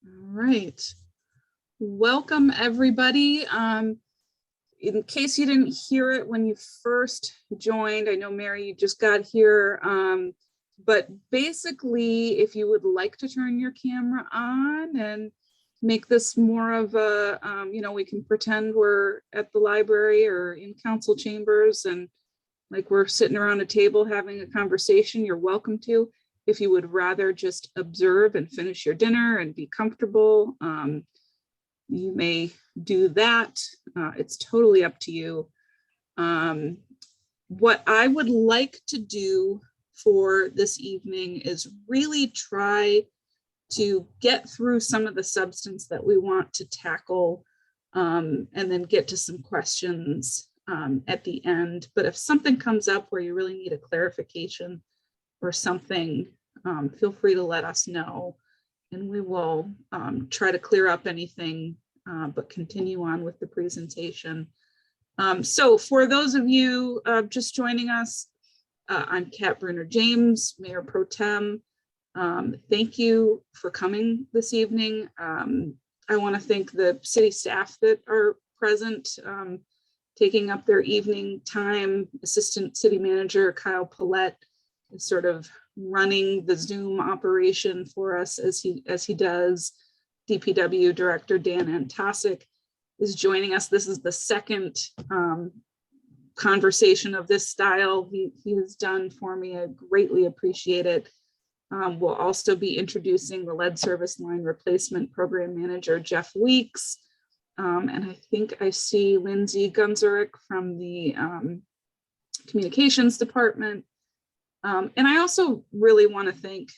All right. Welcome, everybody. In case you didn't hear it when you first joined, I know, Mary, you just got here. But basically, if you would like to turn your camera on and make this more of a, we can pretend we're at the library or in council chambers and like we're sitting around a table having a conversation, you're welcome to. If you would rather just observe and finish your dinner and be comfortable, you may do that. It's totally up to you. What I would like to do for this evening is really try to get through some of the substance that we want to tackle, and then get to some questions at the end. But if something comes up where you really need a clarification or something, feel free to let us know and we will try to clear up anything, but continue on with the presentation. So for those of you just joining us, I'm Kat Bruner James, Mayor Pro Tem. Thank you for coming this evening. I want to thank the city staff that are present, taking up their evening time. Assistant City Manager Kyle Paulette is sort of running the Zoom operation for us as he does. DPW Director Dan Antosik is joining us. This is the second conversation of this style he has done for me. I greatly appreciate it. We'll also be introducing the lead service line replacement program manager, Jeff Weeks. And I think I see Lindsay Gunzerich from the communications department. And I also really want to thank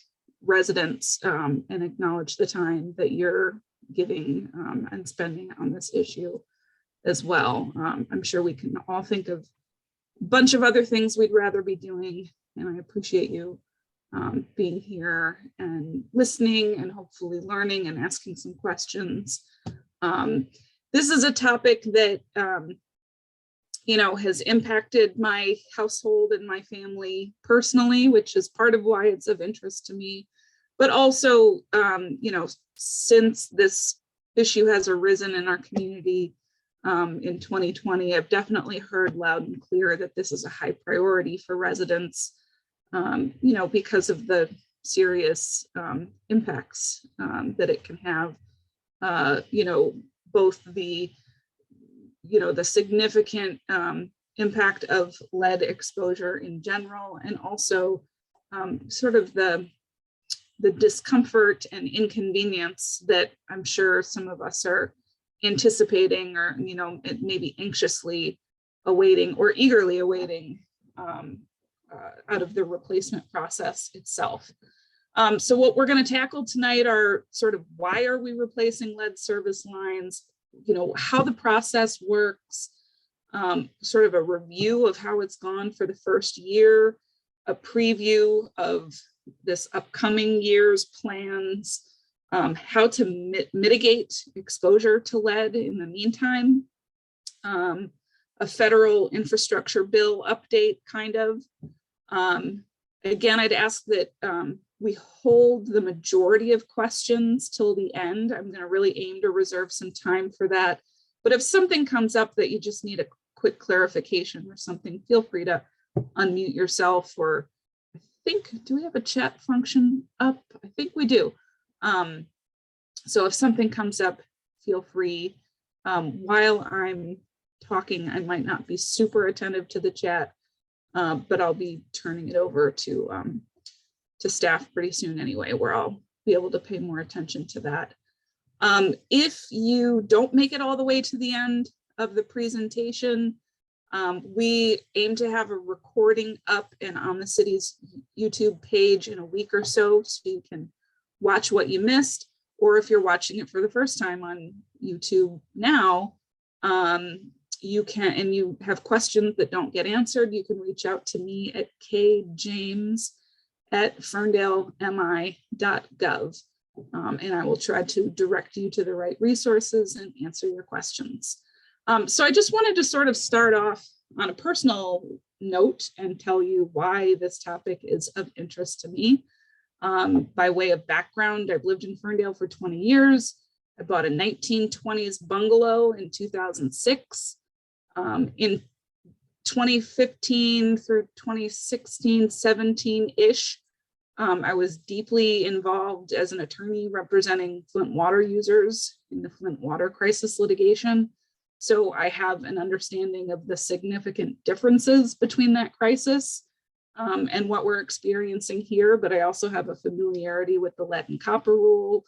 residents and acknowledge the time that you're giving and spending on this issue as well. I'm sure we can all think of a bunch of other things we'd rather be doing, and I appreciate you being here and listening and hopefully learning and asking some questions. This is a topic that has impacted my household and my family personally, which is part of why it's of interest to me. But also, since this issue has arisen in our community in 2020, I've definitely heard loud and clear that this is a high priority for residents, because of the serious impacts that it can have, both the significant impact of lead exposure in general, and also sort of the discomfort and inconvenience that I'm sure some of us are anticipating, or maybe anxiously awaiting or eagerly awaiting out of the replacement process itself. So what we're going to tackle tonight are sort of why are we replacing lead service lines, how the process works, sort of a review of how it's gone for the first year, a preview of this upcoming year's plans, how to mitigate exposure to lead in the meantime, a federal infrastructure bill update kind of. Again, I'd ask that we hold the majority of questions till the end. I'm going to really aim to reserve some time for that. But if something comes up that you just need a quick clarification or something, feel free to unmute yourself, or do we have a chat function up? I think we do. So if something comes up, feel free. While I'm talking, I might not be super attentive to the chat, but I'll be turning it over to staff pretty soon anyway, where I'll be able to pay more attention to that. If you don't make it all the way to the end of the presentation, we aim to have a recording up and on the city's YouTube page in a week or so you can watch what you missed, or if you're watching it for the first time on YouTube now, you can, and you have questions that don't get answered, you can reach out to me at kjames@ferndalemI.gov, and I will try to direct you to the right resources and answer your questions. So I just wanted to sort of start off on a personal note and tell you why this topic is of interest to me. By way of background, I've lived in Ferndale for 20 years. I bought a 1920s bungalow in 2006. In 2015 through 2016, 17-ish, I was deeply involved as an attorney representing Flint water users in the Flint water crisis litigation. So I have an understanding of the significant differences between that crisis and what we're experiencing here, but I also have a familiarity with the lead and copper rule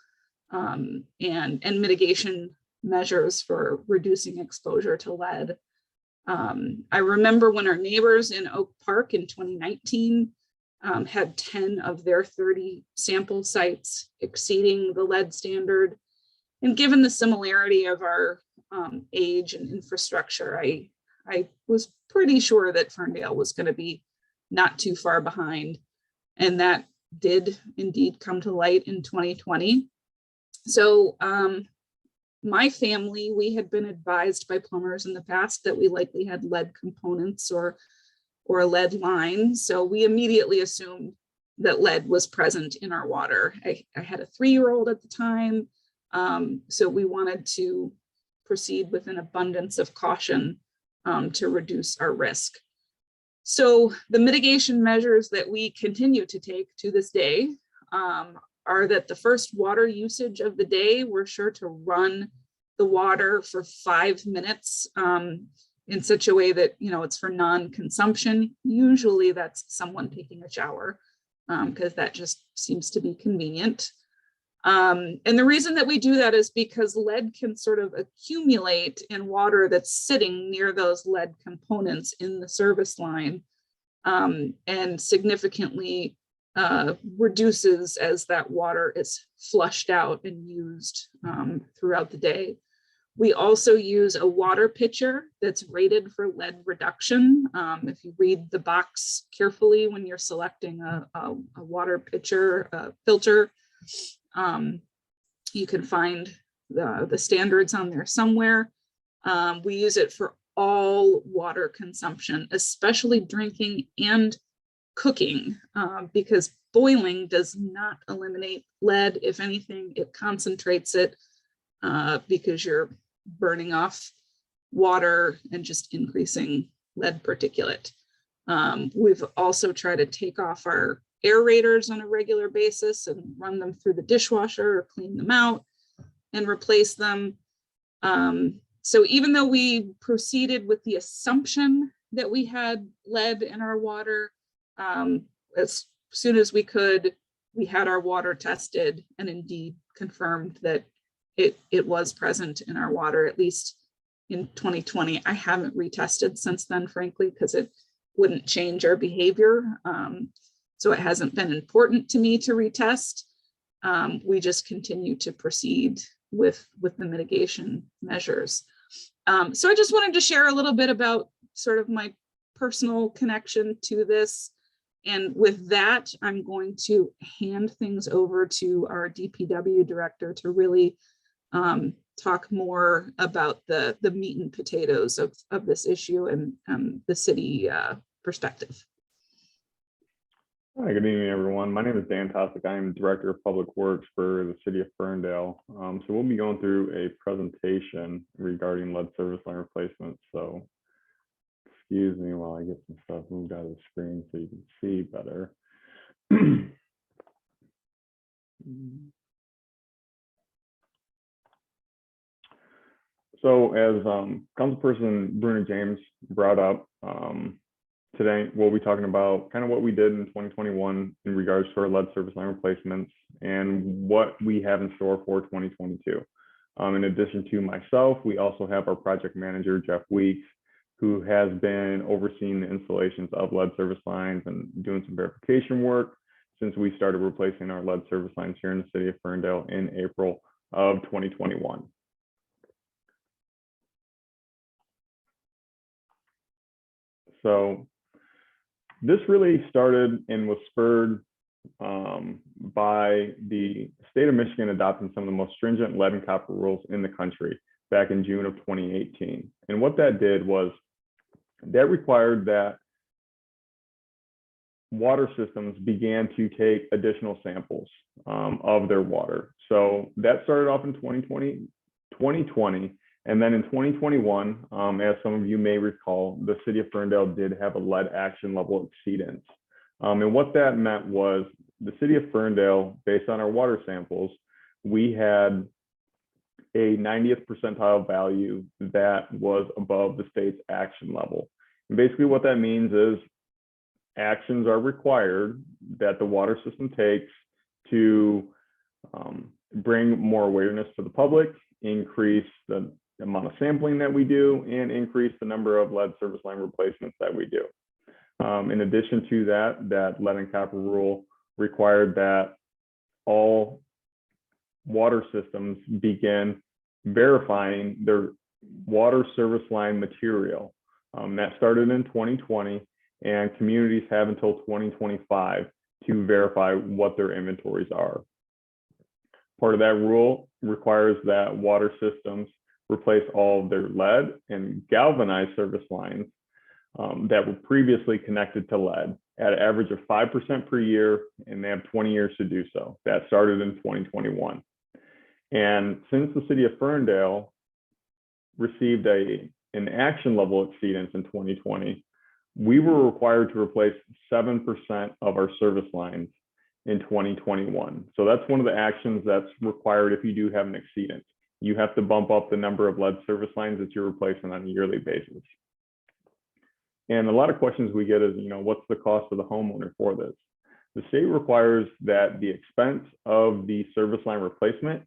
and mitigation measures for reducing exposure to lead. I remember when our neighbors in Oak Park in 2019 had 10 of their 30 sample sites exceeding the lead standard. And given the similarity of our age and infrastructure, I was pretty sure that Ferndale was going to be not too far behind. And that did indeed come to light in 2020. So my family, we had been advised by plumbers in the past that we likely had lead components or a lead line. So we immediately assumed that lead was present in our water. I had a 3-year-old at the time. So we wanted to proceed with an abundance of caution to reduce our risk. So the mitigation measures that we continue to take to this day are that the first water usage of the day, we're sure to run the water for 5 minutes in such a way that, it's for non-consumption. Usually that's someone taking a shower because that just seems to be convenient. And the reason that we do that is because lead can sort of accumulate in water that's sitting near those lead components in the service line and significantly reduces as that water is flushed out and used throughout the day. We also use a water pitcher that's rated for lead reduction. If you read the box carefully when you're selecting a water pitcher filter, you can find the standards on there somewhere. We use it for all water consumption, especially drinking and cooking, because boiling does not eliminate lead. If anything, it concentrates it because you're burning off water and just increasing lead particulate. We've also tried to take off our aerators on a regular basis and run them through the dishwasher or clean them out and replace them. So even though we proceeded with the assumption that we had lead in our water, as soon as we could, we had our water tested and indeed confirmed that it was present in our water, at least in 2020. I haven't retested since then, frankly, because it wouldn't change our behavior. So it hasn't been important to me to retest. We just continue to proceed with the mitigation measures. So I just wanted to share a little bit about sort of my personal connection to this. And with that, I'm going to hand things over to our DPW director to really talk more about the meat and potatoes of this issue and the city perspective. Hi, good evening, everyone. My name is Dan Tosick. I am Director of Public Works for the City of Ferndale. So we'll be going through a presentation regarding lead service line replacement. So excuse me while I get some stuff moved out of the screen so you can see better. So as Councilperson Bruna James brought up, today we'll be talking about kind of what we did in 2021 in regards to our lead service line replacements and what we have in store for 2022. In addition to myself, we also have our project manager, Jeff Weeks, who has been overseeing the installations of lead service lines and doing some verification work since we started replacing our lead service lines here in the city of Ferndale in April of 2021. So this really started and was spurred by the state of Michigan adopting some of the most stringent lead and copper rules in the country back in June of 2018. And what that did was that required that water systems began to take additional samples of their water. So that started off in 2020, and then in 2021, as some of you may recall, the city of Ferndale did have a lead action level exceedance. And what that meant was the city of Ferndale, based on our water samples, we had a 90th percentile value that was above the state's action level. And basically what that means is actions are required that the water system takes to bring more awareness to the public, increase the amount of sampling that we do, and increase the number of lead service line replacements that we do. In addition to that, that lead and copper rule required that all water systems begin verifying their water service line material. That started in 2020, and communities have until 2025 to verify what their inventories are. Part of that rule requires that water systems replace all of their lead and galvanized service lines that were previously connected to lead at an average of 5% per year, and they have 20 years to do so. That started in 2021. And since the city of Ferndale received an action level exceedance in 2020, we were required to replace 7% of our service lines in 2021. So that's one of the actions that's required if you do have an exceedance. You have to bump up the number of lead service lines that you're replacing on a yearly basis. And a lot of questions we get is, what's the cost of the homeowner for this? The state requires that the expense of the service line replacement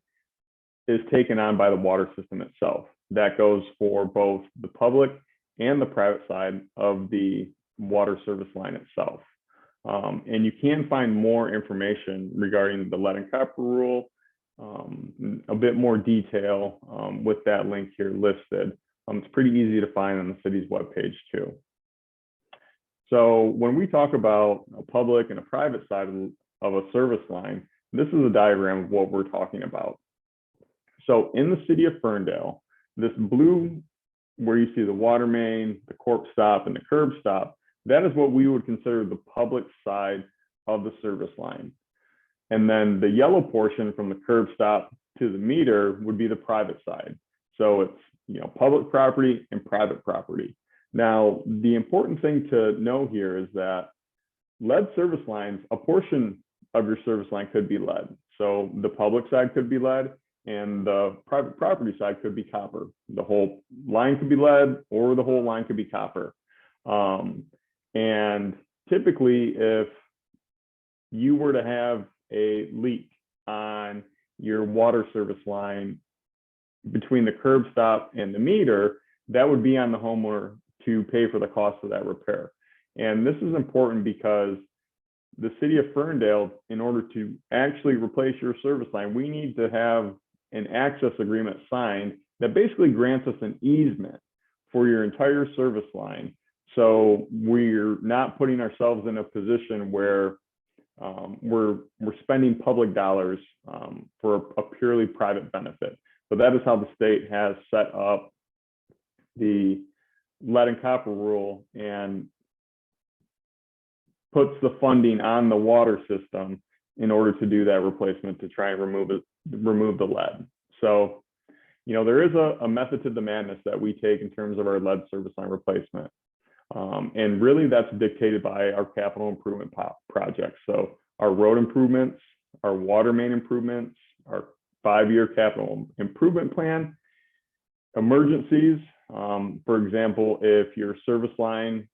is taken on by the water system itself. That goes for both the public and the private side of the water service line itself. And you can find more information regarding the lead and copper rule, a bit more detail with that link here listed. It's pretty easy to find on the city's webpage too. So when we talk about a public and a private side of a service line, this is a diagram of what we're talking about. So in the city of Ferndale, this blue, where you see the water main, the cork stop, and the curb stop, that is what we would consider the public side of the service line. And then the yellow portion from the curb stop to the meter would be the private side. So it's public property and private property. Now, the important thing to know here is that lead service lines, a portion of your service line could be lead. So the public side could be lead, and the private property side could be copper. The whole line could be lead, or the whole line could be copper. And typically, if you were to have a leak on your water service line between the curb stop and the meter, that would be on the homeowner to pay for the cost of that repair. And this is important because the city of Ferndale, in order to actually replace your service line, we need to have an access agreement signed that basically grants us an easement for your entire service line. So we're not putting ourselves in a position where we're spending public dollars for a purely private benefit. But that is how the state has set up the lead and copper rule and puts the funding on the water system in order to do that replacement to try and remove the lead. So, there is a method to the madness that we take in terms of our lead service line replacement. And really that's dictated by our capital improvement projects. So our road improvements, our water main improvements, our 5-year capital improvement plan, emergencies. For example, if your service line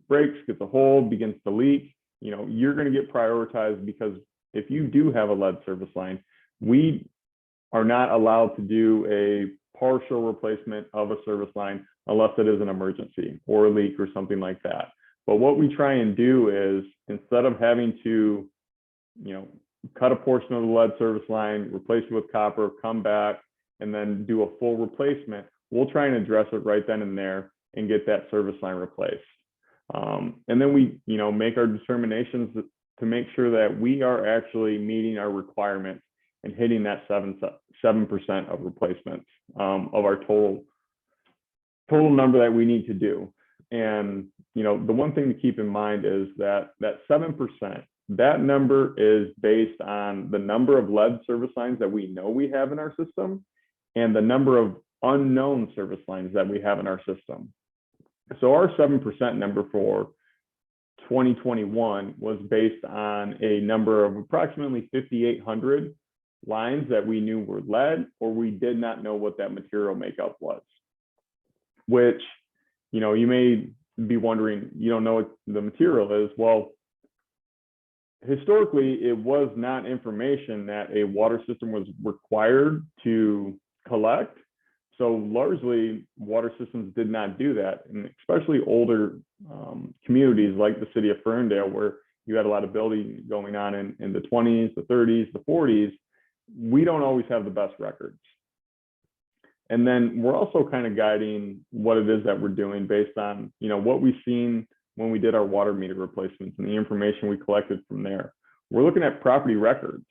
breaks, gets a hole, begins to leak, you're going to get prioritized, because if you do have a lead service line, we are not allowed to do a partial replacement of a service line unless it is an emergency or a leak or something like that. But what we try and do is, instead of having to, cut a portion of the lead service line, replace it with copper, come back, and then do a full replacement, we'll try and address it right then and there and get that service line replaced. And then we, make our determinations to make sure that we are actually meeting our requirements and hitting that 7% of replacements of our total number that we need to do. And, you know, the one thing to keep in mind is that that 7%, that number is based on the number of lead service lines that we know we have in our system and the number of unknown service lines that we have in our system. So our 7% number for 2021 was based on a number of approximately 5,800 lines that we knew were lead, or we did not know what that material makeup was. Which, you know, you may be wondering, you don't know what the material is. Well, historically, it was not information that a water system was required to collect. So largely, water systems did not do that, and especially older communities like the city of Ferndale, where you had a lot of building going on in the 20s, the 30s, the 40s, we don't always have the best records. And then we're also kind of guiding what it is that we're doing based on, you know, what we've seen when we did our water meter replacements and the information we collected from there. We're looking at property records.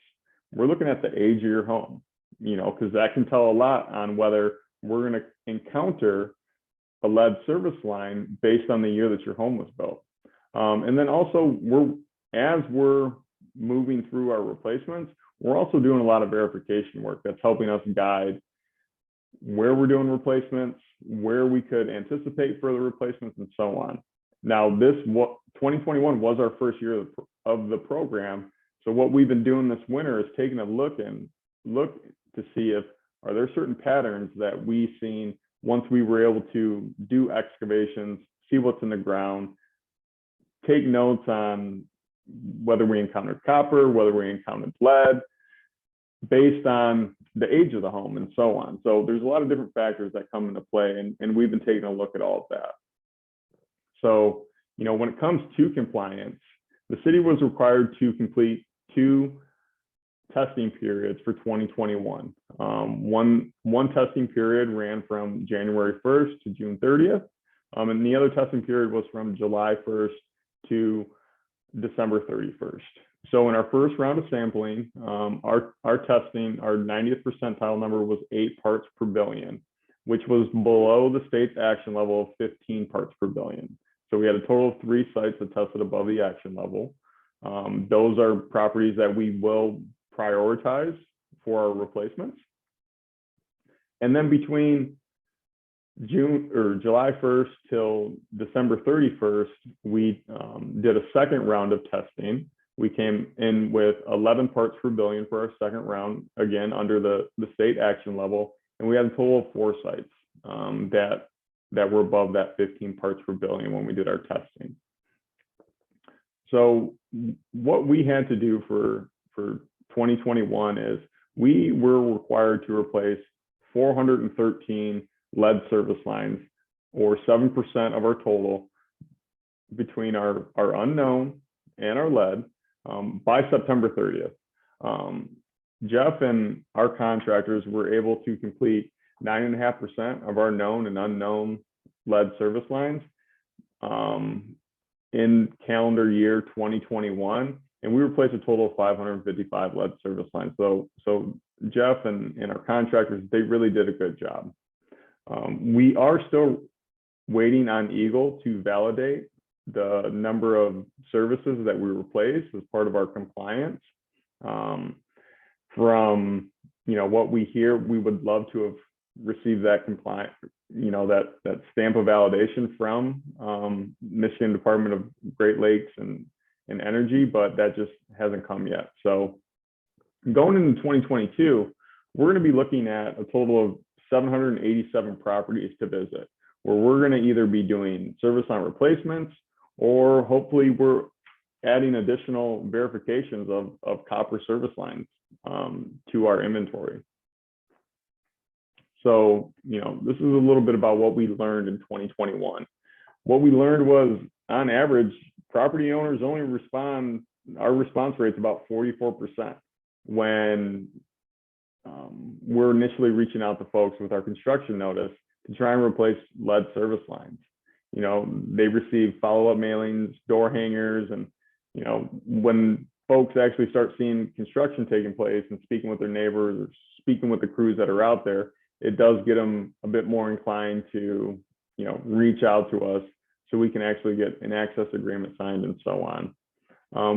We're looking at the age of your home, you know, because that can tell a lot on whether we're going to encounter a lead service line based on the year that your home was built. And then also, as we're moving through our replacements, we're also doing a lot of verification work that's helping us guide where we're doing replacements, where we could anticipate further replacements, and so on. Now, 2021 was our first year of the program. So what we've been doing this winter is taking a look to see if are there certain patterns that we've seen once we were able to do excavations, see what's in the ground, take notes on whether we encountered copper, whether we encountered lead, based on the age of the home and so on. So there's a lot of different factors that come into play, and we've been taking a look at all of that. So, you know, when it comes to compliance, the city was required to complete 2 testing periods for 2021. One testing period ran from January 1st to June 30th, and the other testing period was from July 1st to December 31st. So in our first round of sampling, our testing, our 90th percentile number was 8 parts per billion, which was below the state's action level of 15 parts per billion. So we had a total of 3 sites that tested above the action level. Those are properties that we will prioritize for our replacements. And then between July 1st till December 31st, we did a second round of testing. We came in with 11 parts per billion for our second round, again, under the state action level. And we had a total of 4 sites that were above that 15 parts per billion when we did our testing. So what we had to do for 2021 is we were required to replace 413 lead service lines, or 7% of our total, between our unknown and our lead by September 30th. Jeff and our contractors were able to complete 9.5% of our known and unknown lead service lines in calendar year 2021, and we replaced a total of 555 lead service lines. So Jeff and our contractors, they really did a good job. We are still waiting on Eagle to validate the number of services that we replaced as part of our compliance. From, you know, what we hear, we would love to have received that compliance, you know, that stamp of validation from Michigan Department of Great Lakes and Energy, but that just hasn't come yet. So going into 2022, we're going to be looking at a total of 787 properties to visit, where we're going to either be doing service line replacements, or hopefully we're adding additional verifications of copper service lines to our inventory. So, you know, this is a little bit about what we learned in 2021. What we learned was, on average, property owners only our response rate's about 44% when we're initially reaching out to folks with our construction notice to try and replace lead service lines. You know, they receive follow-up mailings, door hangers, and, you know, when folks actually start seeing construction taking place and speaking with their neighbors or speaking with the crews that are out there, it does get them a bit more inclined to, you know, reach out to us so we can actually get an access agreement signed and so on.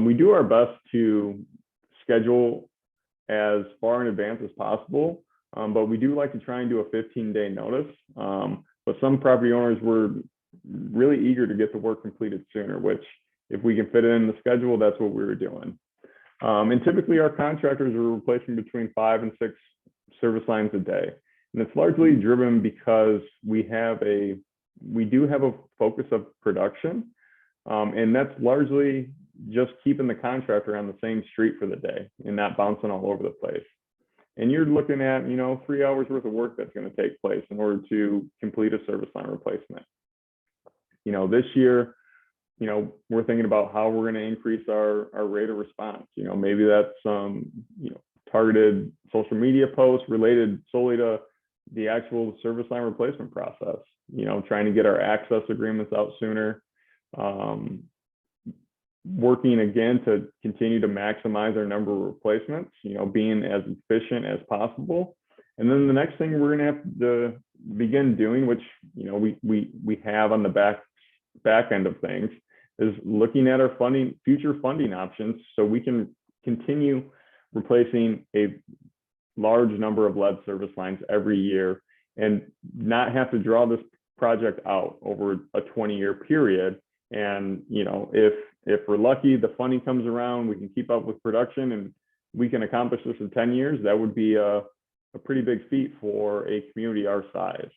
We do our best to schedule as far in advance as possible, but we do like to try and do a 15-day notice. But some property owners were really eager to get the work completed sooner, which if we can fit it in the schedule, that's what we were doing. And typically our contractors are replacing between 5 and 6 service lines a day. And it's largely driven because we do have a focus of production. And that's largely just keeping the contractor on the same street for the day and not bouncing all over the place. And you're looking at, 3 hours worth of work that's going to take place in order to complete a service line replacement. This year, we're thinking about how we're going to increase our rate of response. Maybe that's some, targeted social media posts related solely to the actual service line replacement process, trying to get our access agreements out sooner, working again to continue to maximize our number of replacements, being as efficient as possible. And then the next thing we're going to have to begin doing, which, we have on the back end of things, is looking at our future funding options so we can continue replacing a large number of lead service lines every year and not have to draw this project out over a 20-year period. And, if we're lucky, the funding comes around, we can keep up with production and we can accomplish this in 10 years, that would be a pretty big feat for a community our size.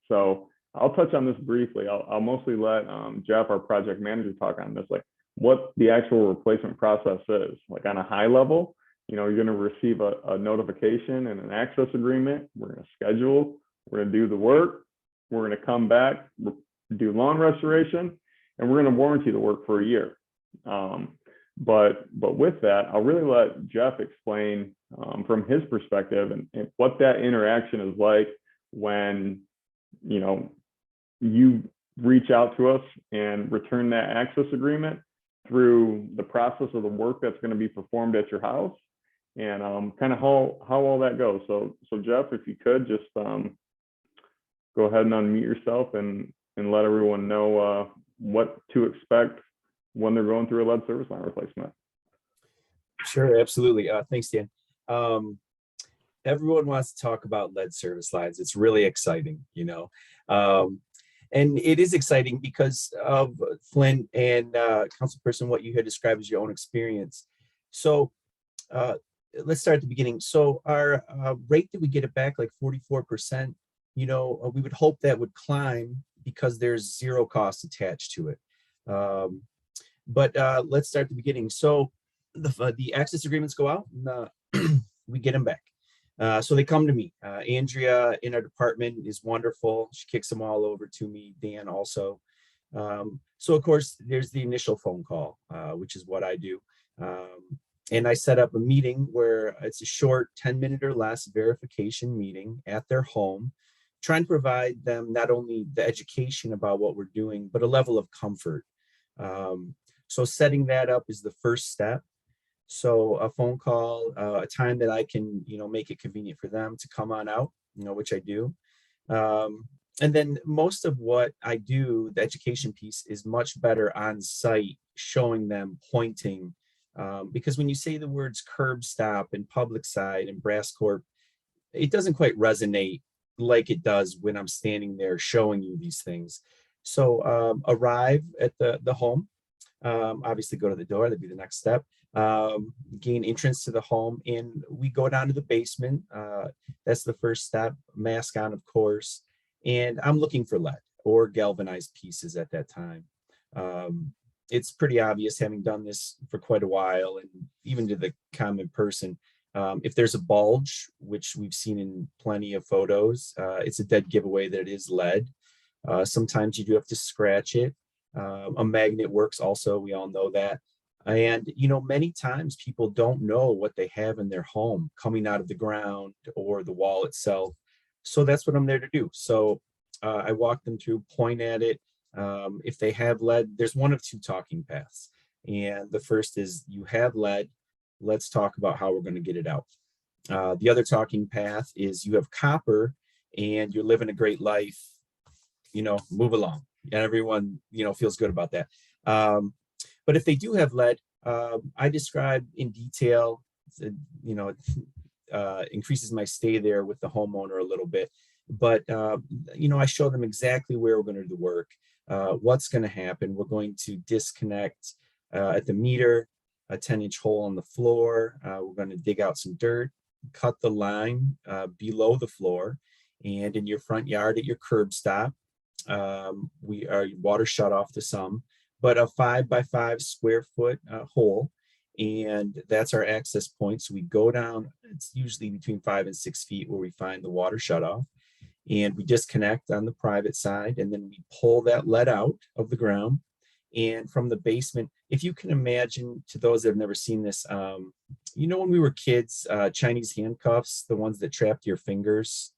So I'll touch on this briefly. I'll mostly let Jeff, our project manager, talk on this, like what the actual replacement process is. Like on a high level, you're going to receive a notification and an access agreement. We're going to schedule, we're going to do the work, we're going to come back, do lawn restoration, and we're going to warranty the work for a year. But with that, I'll really let Jeff explain from his perspective and what that interaction is like when, you reach out to us and return that access agreement through the process of the work that's going to be performed at your house, and kind of how all that goes. So Jeff, if you could just go ahead and unmute yourself and let everyone know what to expect when they're going through a lead service line replacement. Sure, absolutely. Thanks, Dan. Everyone wants to talk about lead service lines. It's really exciting, and it is exciting because of Flint and Councilperson, what you had described as your own experience. So let's start at the beginning. So our rate that we get it back, like 44%, we would hope that would climb because there's zero cost attached to it. But let's start at the beginning. So the access agreements go out and we get them back. So they come to me. Andrea in our department is wonderful. She kicks them all over to me, Dan also. So of course, there's the initial phone call, which is what I do. And I set up a meeting where it's a short 10-minute or less verification meeting at their home, trying to provide them not only the education about what we're doing, but a level of comfort. So setting that up is the first step. So a phone call, a time that I can, make it convenient for them to come on out, which I do. And then most of what I do, the education piece, is much better on site, showing them, pointing, because when you say the words curb stop and public side and Brass Corp, it doesn't quite resonate like it does when I'm standing there showing you these things. So arrive at the home, obviously go to the door, that'd be the next step. Gain entrance to the home, and we go down to the basement. That's the first step, mask on, of course. And I'm looking for lead or galvanized pieces at that time. It's pretty obvious, having done this for quite a while, and even to the common person, if there's a bulge, which we've seen in plenty of photos, it's a dead giveaway that it is lead. Sometimes you do have to scratch it. A magnet works also, we all know that. And, many times people don't know what they have in their home coming out of the ground or the wall itself. So that's what I'm there to do. So I walk them through, point at it. If they have lead, there's one of two talking paths. And the first is, you have lead, let's talk about how we're going to get it out. The other talking path is, you have copper and you're living a great life, move along. and everyone, feels good about that. But if they do have lead, I describe in detail, you know, increases my stay there with the homeowner a little bit. But, I show them exactly where we're going to do the work, what's going to happen. We're going to disconnect at the meter, a 10-inch hole on the floor. We're going to dig out some dirt, cut the line below the floor, and in your front yard at your curb stop, we are water shut off to some, but a 5 by 5 square foot hole. And that's our access point. So we go down, it's usually between 5 and 6 feet where we find the water shut off. And we disconnect on the private side, and then we pull that lead out of the ground. And from the basement, if you can imagine, to those that have never seen this, when we were kids, Chinese handcuffs, the ones that trapped your fingers,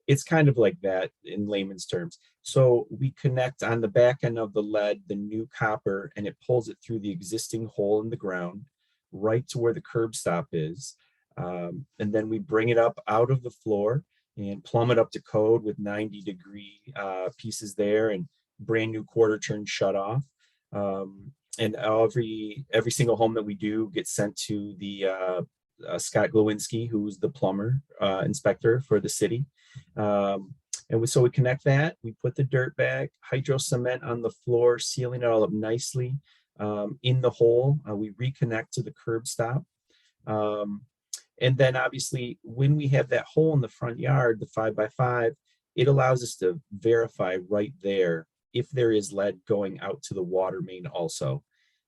it's kind of like that in layman's terms. So we connect on the back end of the lead, the new copper, and it pulls it through the existing hole in the ground, right to where the curb stop is. And then we bring it up out of the floor and plumb it up to code with 90-degree pieces there and brand new quarter turn shut off. And every single home that we do gets sent to the Scott Glowinski, who's the plumber inspector for the city. So we connect that, we put the dirt back, hydro cement on the floor, sealing it all up nicely in the hole. We reconnect to the curb stop. And then obviously when we have that hole in the front yard, the 5 by 5, it allows us to verify right there if there is lead going out to the water main also.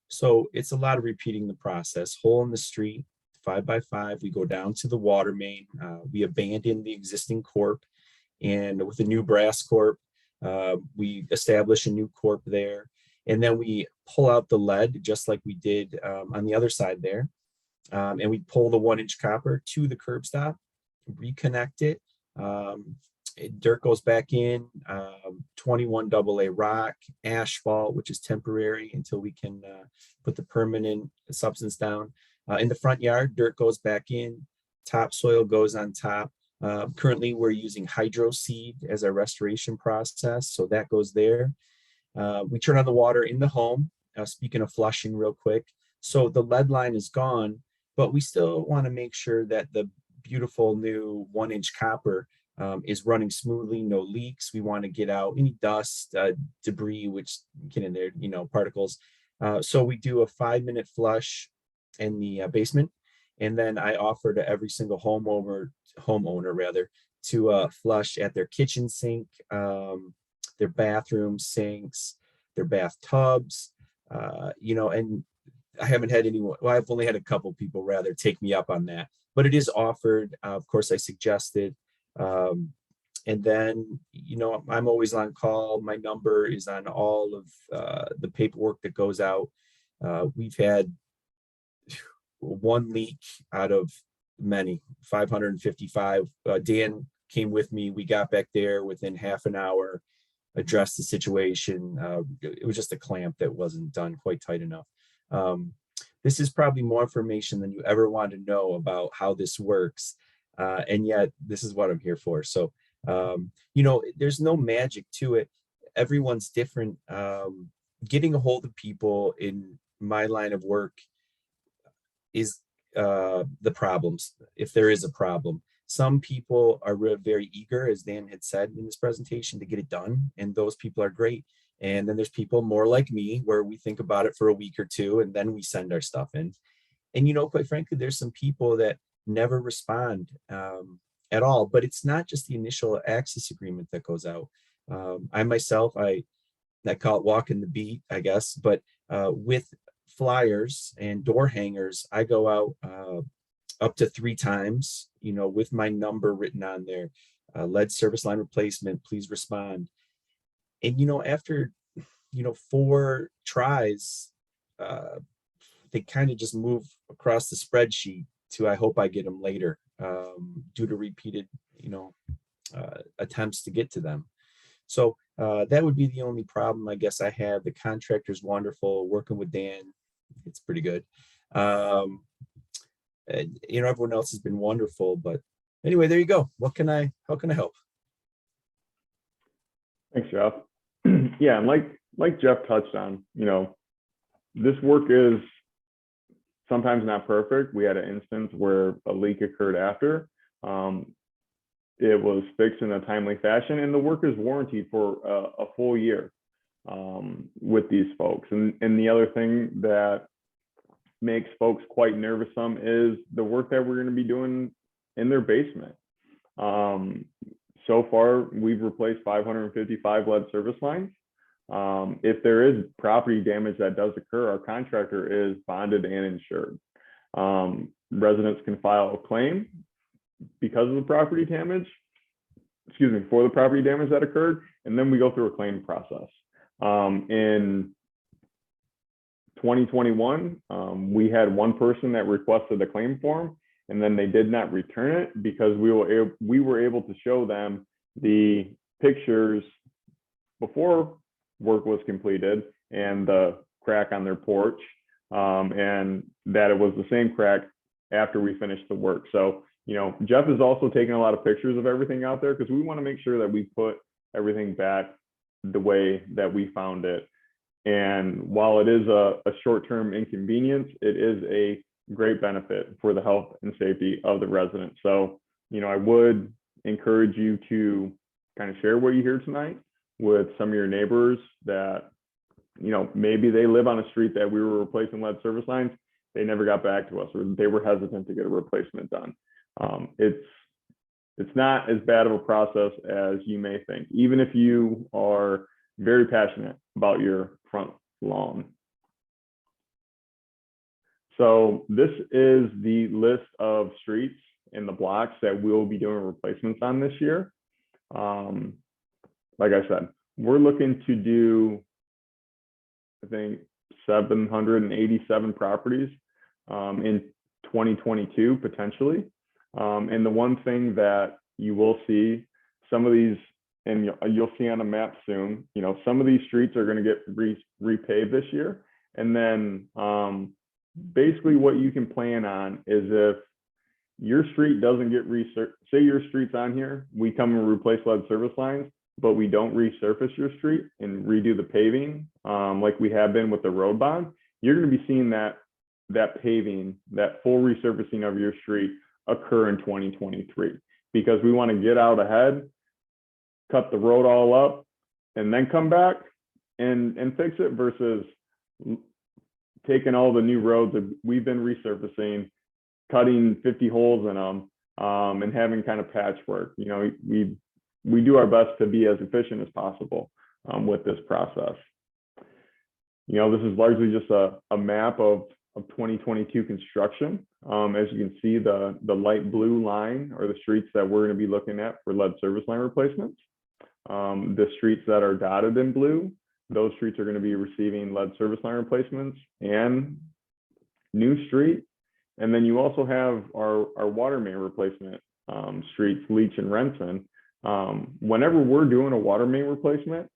So it's a lot of repeating the process. Hole in the street, 5 by 5, we go down to the water main. We abandon the existing corp, and with a new brass corp, we establish a new corp there. And then we pull out the lead just like we did on the other side there. And we pull the 1-inch copper to the curb stop, reconnect it. Dirt goes back in, 21 AA rock, asphalt, which is temporary until we can put the permanent substance down. In the front yard, dirt goes back in, topsoil goes on top. Currently, we're using hydro seed as our restoration process, so that goes there. We turn on the water in the home. Speaking of flushing real quick, so the lead line is gone, but we still want to make sure that the beautiful new 1-inch copper is running smoothly, no leaks. We want to get out any dust, debris, which get in there, particles. So we do a 5-minute flush in the basement. And then I offer to every single homeowner to flush at their kitchen sink, their bathroom sinks, their bathtubs, and I haven't had anyone, well, I've only had a couple people rather take me up on that, but it is offered. Of course, I suggested. And then, I'm always on call. My number is on all of the paperwork that goes out. We've had one leak out of many, 555. Dan came with me. We got back there within half an hour, addressed the situation. It was just a clamp that wasn't done quite tight enough. This is probably more information than you ever want to know about how this works. And yet this is what I'm here for. So, there's no magic to it. Everyone's different. Getting a hold of people in my line of work is the problems, if there is a problem. Some people are very eager, as Dan had said in this presentation, to get it done, and those people are great. And then there's people more like me, where we think about it for a week or two, and then we send our stuff in. And, quite frankly, there's some people that never respond at all, but it's not just the initial access agreement that goes out. I myself, I call it walking the beat, I guess, but with flyers and door hangers, I go out up to 3 times, with my number written on there, lead service line replacement, please respond. And, after, 4 tries, they kind of just move across the spreadsheet to, I hope I get them later, due to repeated, attempts to get to them. So that would be the only problem I guess I have. The contractor's wonderful. Working with Dan, it's pretty good. And, everyone else has been wonderful. But anyway, there you go. How can I help? Thanks, Jeff. Yeah, and like Jeff touched on, this work is sometimes not perfect. We had an instance where a leak occurred after. It was fixed in a timely fashion, and the work is warranted for a full year with these folks. And the other thing that makes folks quite nervous some is the work that we're going to be doing in their basement. So far, we've replaced 555 lead service lines. If there is property damage that does occur, our contractor is bonded and insured. Residents can file a claim because of the property damage, for the property damage that occurred, and then we go through a claim process. In 2021, we had one person that requested a claim form, and then they did not return it because we were able to show them the pictures before work was completed and the crack on their porch, and that it was the same crack after we finished the work. So, Jeff is also taking a lot of pictures of everything out there because we want to make sure that we put everything back the way that we found it. And while it is a short-term inconvenience, it is a great benefit for the health and safety of the residents. So, I would encourage you to kind of share what you hear tonight with some of your neighbors that, maybe they live on a street that we were replacing lead service lines. They never got back to us, or they were hesitant to get a replacement done. It's not as bad of a process as you may think, even if you are very passionate about your front lawn. So this is the list of streets in the blocks that we'll be doing replacements on this year. Like I said, we're looking to do, I think, 787 properties in 2022 potentially. And the one thing that you will see, some of these, and you'll see on a map soon, some of these streets are going to get repaved this year. And then basically what you can plan on is if your street doesn't get say your street's on here, we come and replace lead service lines, but we don't resurface your street and redo the paving like we have been with the road bond, you're going to be seeing that paving, that full resurfacing of your street occur in 2023, because we want to get out ahead, cut the road all up, and then come back and fix it, versus taking all the new roads that we've been resurfacing, cutting 50 holes in them, and having kind of patchwork. We do our best to be as efficient as possible with this process. This is largely just a map of 2022 construction. As you can see, the light blue line are the streets that we're going to be looking at for lead service line replacements. The streets that are dotted in blue, those streets are going to be receiving lead service line replacements and new street. And then you also have our water main replacement streets, Leach and Renson. Whenever we're doing a water main replacement,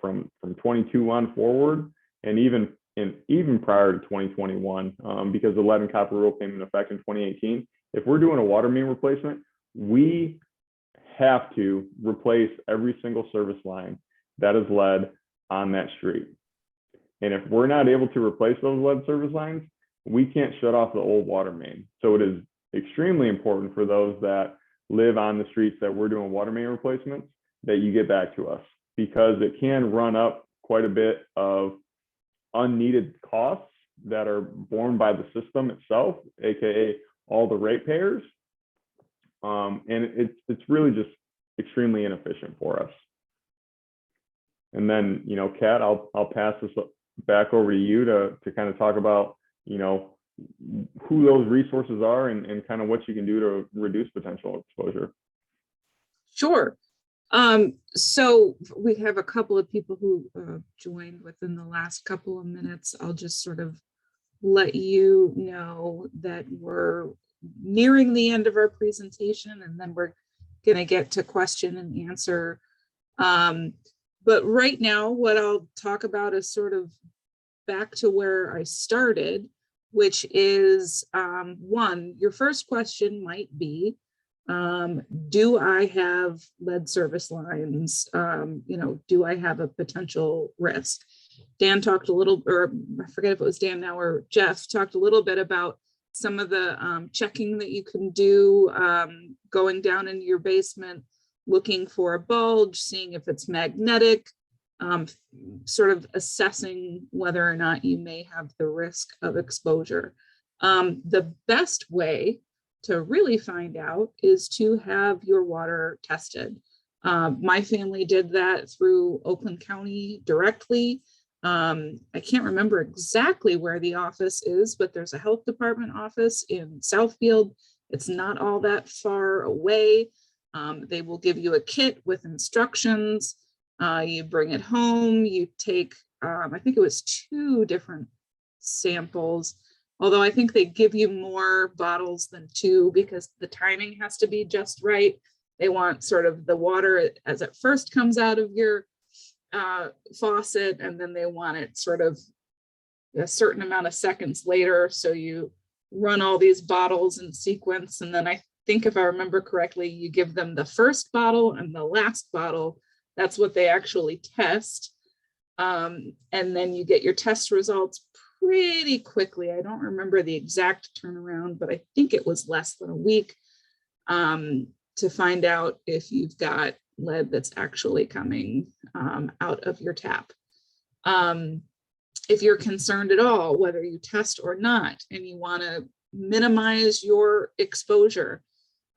from 22 on forward, and even prior to 2021, because the lead and copper rule came into effect in 2018, if we're doing a water main replacement, we have to replace every single service line that is lead on that street. And if we're not able to replace those lead service lines, we can't shut off the old water main. So it is extremely important for those that live on the streets that we're doing water main replacements that you get back to us, because it can run up quite a bit of unneeded costs that are borne by the system itself, aka all the ratepayers. And it's really just extremely inefficient for us. And then, Kat, I'll pass this back over to you to kind of talk about, who those resources are and kind of what you can do to reduce potential exposure. Sure. So we have a couple of people who joined within the last couple of minutes. I'll just sort of let you know that we're nearing the end of our presentation, and then we're going to get to question and answer. But right now, what I'll talk about is sort of back to where I started, which is one, your first question might be, Do I have lead service lines? Do I have a potential risk? Dan talked a little, or I forget if it was Dan now or Jeff talked a little bit about some of the checking that you can do, going down into your basement, looking for a bulge, seeing if it's magnetic, sort of assessing whether or not you may have the risk of exposure. The best way to really find out is to have your water tested. My family did that through Oakland County directly. I can't remember exactly where the office is, but there's a health department office in Southfield. It's not all that far away. They will give you a kit with instructions. You bring it home, you take, I think it was 2 different samples, although I think they give you more bottles than 2 because the timing has to be just right. They want sort of the water as it first comes out of your faucet, and then they want it sort of a certain amount of seconds later. So you run all these bottles in sequence. And then I think if I remember correctly, you give them the first bottle and the last bottle. That's what they actually test. And then you get your test results pretty quickly. I don't remember the exact turnaround, but I think it was less than a week to find out if you've got lead that's actually coming out of your tap. If you're concerned at all, whether you test or not, and you want to minimize your exposure,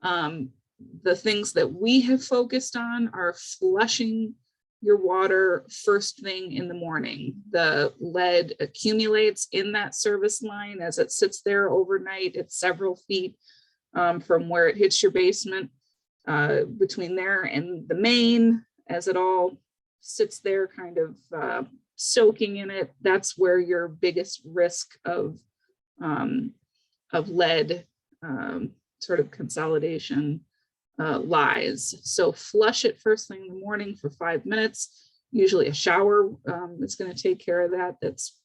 the things that we have focused on are flushing your water first thing in the morning. The lead accumulates in that service line as it sits there overnight. It's several feet from where it hits your basement, between there and the main, as it all sits there kind of soaking in it. That's where your biggest risk of lead sort of consolidation lies. So flush it first thing in the morning for 5 minutes. Usually a shower is going to take care of that. That's,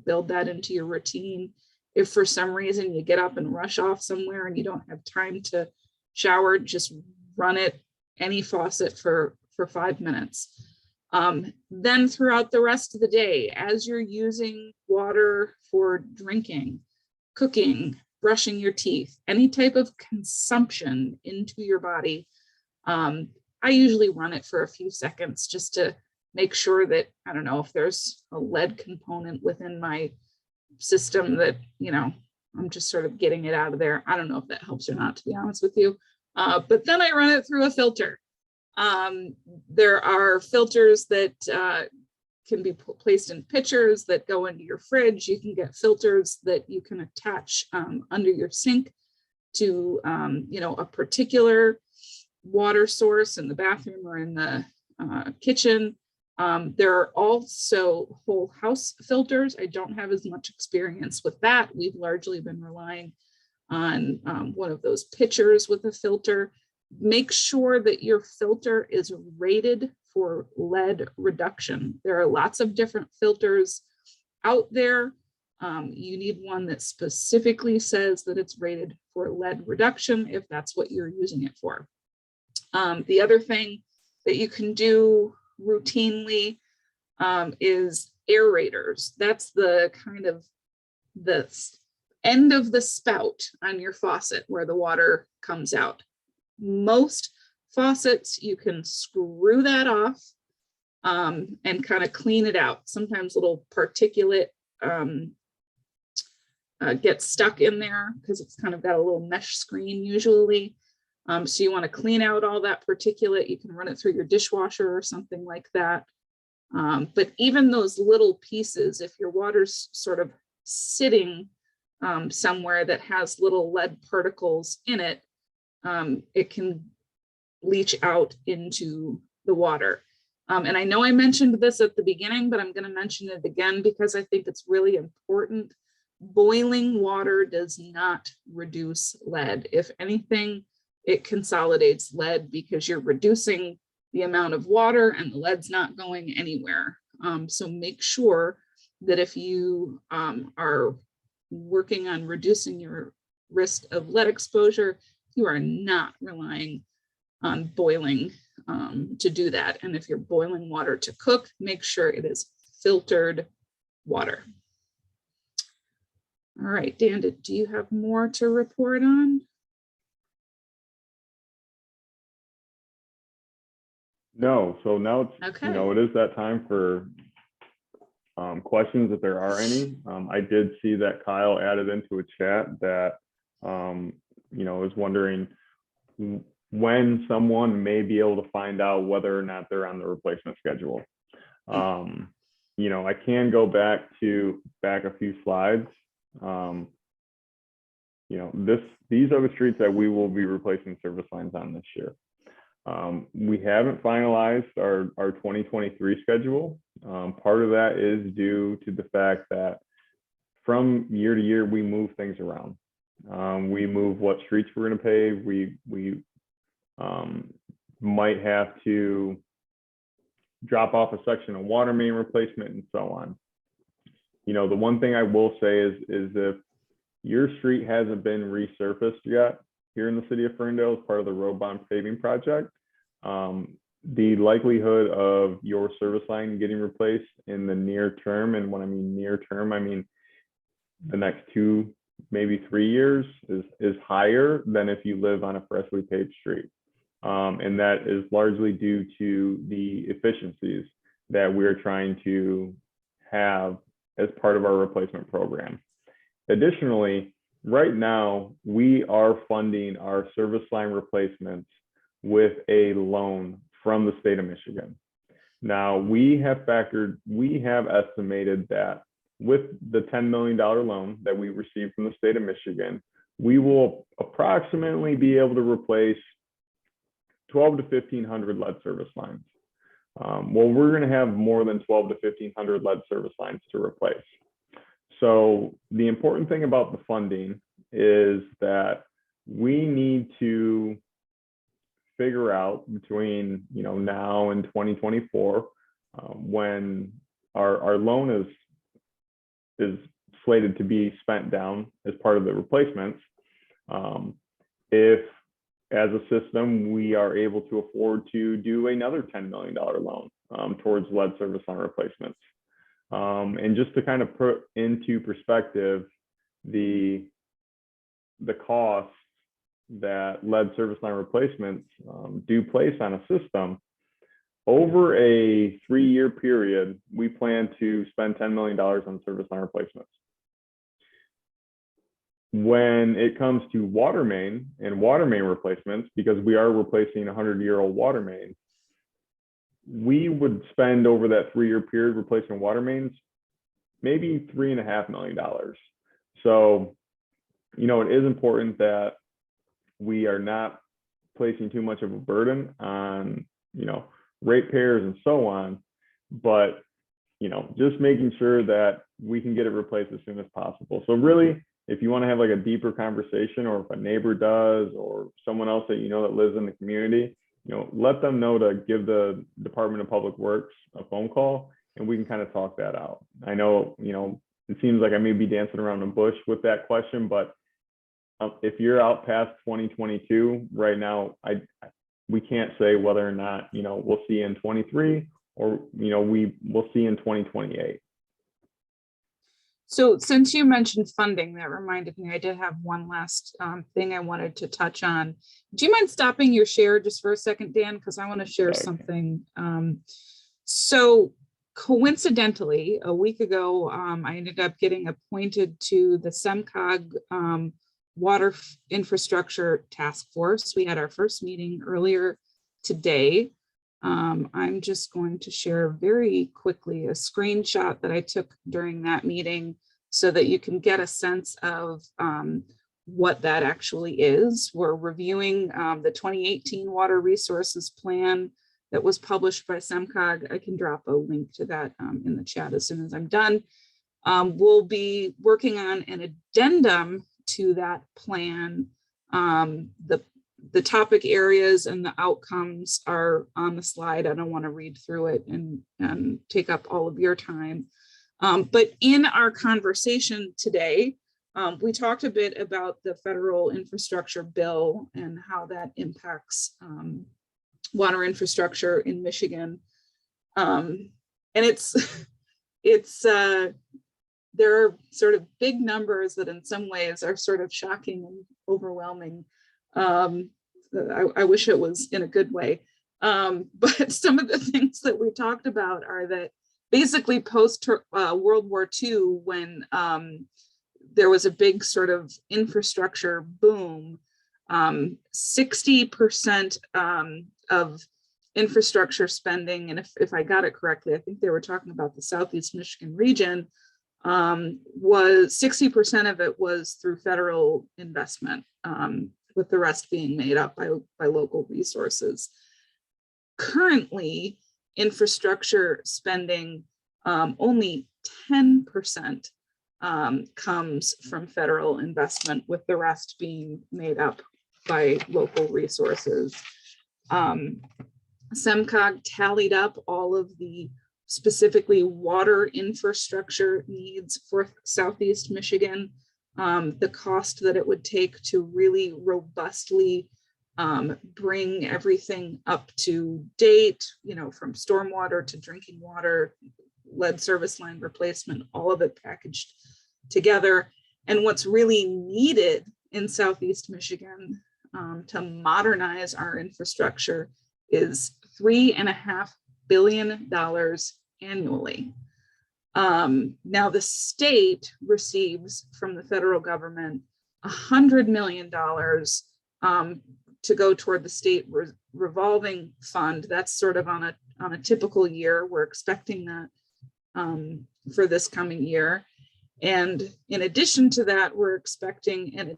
build that into your routine. If for some reason you get up and rush off somewhere and you don't have time to shower, just run it any faucet for 5 minutes. Then throughout the rest of the day, as you're using water for drinking, cooking, brushing your teeth, any type of consumption into your body, I usually run it for a few seconds just to make sure that, I don't know if there's a lead component within my system that, I'm just sort of getting it out of there. I don't know if that helps or not, to be honest with you. But then I run it through a filter. There are filters that can be placed in pitchers that go into your fridge. You can get filters that you can attach under your sink to, a particular water source in the bathroom or in the kitchen. There are also whole house filters. I don't have as much experience with that. We've largely been relying on one of those pitchers with a filter. Make sure that your filter is rated for lead reduction. There are lots of different filters out there. You need one that specifically says that it's rated for lead reduction if that's what you're using it for. The other thing that you can do routinely is aerators. That's the kind of the end of the spout on your faucet where the water comes out. Most faucets, you can screw that off and kind of clean it out. Sometimes little particulate gets stuck in there because it's kind of got a little mesh screen usually. So you want to clean out all that particulate. You can run it through your dishwasher or something like that. But even those little pieces, if your water's sort of sitting somewhere that has little lead particles in it, it can leach out into the water. And I know I mentioned this at the beginning, but I'm going to mention it again because I think it's really important. Boiling water does not reduce lead. If anything, it consolidates lead because you're reducing the amount of water and the lead's not going anywhere. So make sure that if you are working on reducing your risk of lead exposure, you are not relying on boiling to do that. And if you're boiling water to cook, make sure it is filtered water. All right, Dan, do you have more to report on? No, so now it's, Okay. you know, it is that time for questions if there are any. I did see that Kyle added into a chat that, you know, is wondering when someone may be able to find out whether or not they're on the replacement schedule. You know, I can go back a few slides. You know, these are the streets that we will be replacing service lines on this year. We haven't finalized our 2023 schedule. Part of that is due to the fact that from year to year, we move things around. We move what streets we're going to pave. We might have to drop off a section of water main replacement and so on. You know, the one thing I will say is if your street hasn't been resurfaced yet here in the city of Ferndale as part of the road bond paving project, the likelihood of your service line getting replaced in the near term, and when I mean near term, I mean the next 2, maybe 3 years, is higher than if you live on a freshly paved street. And that is largely due to the efficiencies that we're trying to have as part of our replacement program. Additionally, right now, we are funding our service line replacements with a loan from the state of Michigan. Now, we have estimated that with the $10 million loan that we received from the state of Michigan, we will approximately be able to replace 1,200 to 1,500 lead service lines. Well, we're going to have more than 1,200 to 1,500 lead service lines to replace. So the important thing about the funding is that we need to figure out between, you know, now and 2024, when our loan is slated to be spent down as part of the replacements, if as a system we are able to afford to do another $10 million loan towards lead service line replacements. And just to kind of put into perspective the cost that lead service line replacements do place on a system, over a 3-year period, we plan to spend $10 million on service line replacements. When it comes to water main and water main replacements, because we are replacing a 100-year-old water main, we would spend over that 3-year period replacing water mains maybe $3.5 million. So, you know, it is important that we are not placing too much of a burden on, you know, ratepayers and so on, but, you know, just making sure that we can get it replaced as soon as possible. So really, if you want to have like a deeper conversation, or if a neighbor does, or someone else that you know that lives in the community, you know, let them know to give the Department of Public Works a phone call, and we can kind of talk that out. I know, you know, it seems like I may be dancing around the bush with that question, but if you're out past 2022 right now, we can't say whether or not, you know, we'll see in 23, or, you know, we'll see in 2028. So since you mentioned funding, that reminded me, I did have one last thing I wanted to touch on. Do you mind stopping your share just for a second, Dan? Because I want to share something. So coincidentally, a week ago, I ended up getting appointed to the SEMCOG Water Infrastructure Task Force. We had our first meeting earlier today. I'm just going to share very quickly a screenshot that I took during that meeting so that you can get a sense of what that actually is. We're reviewing the 2018 Water Resources Plan that was published by SEMCOG. I can drop a link to that in the chat as soon as I'm done. We'll be working on an addendum to that plan. The topic areas and the outcomes are on the slide. I don't want to read through it and take up all of your time. But in our conversation today, We talked a bit about the federal infrastructure bill and how that impacts water infrastructure in Michigan. And there are sort of big numbers that in some ways are sort of shocking and overwhelming. I wish it was in a good way. But some of the things that we talked about are that basically post World War II, when there was a big sort of infrastructure boom, 60% of infrastructure spending, and if I got it correctly, I think they were talking about the Southeast Michigan region, was 60% of it was through federal investment, with the rest being made up by local resources. Currently, infrastructure spending, only 10% comes from federal investment, with the rest being made up by local resources. SEMCOG tallied up all of the specifically water infrastructure needs for Southeast Michigan, the cost that it would take to really robustly bring everything up to date, from stormwater to drinking water, lead service line replacement, all of it packaged together. And what's really needed in Southeast Michigan to modernize our infrastructure is $3.5 billion annually. Now the state receives from the federal government $100 million to go toward the state revolving fund. That's sort of on a typical year. We're expecting that for this coming year. And in addition to that, we're expecting an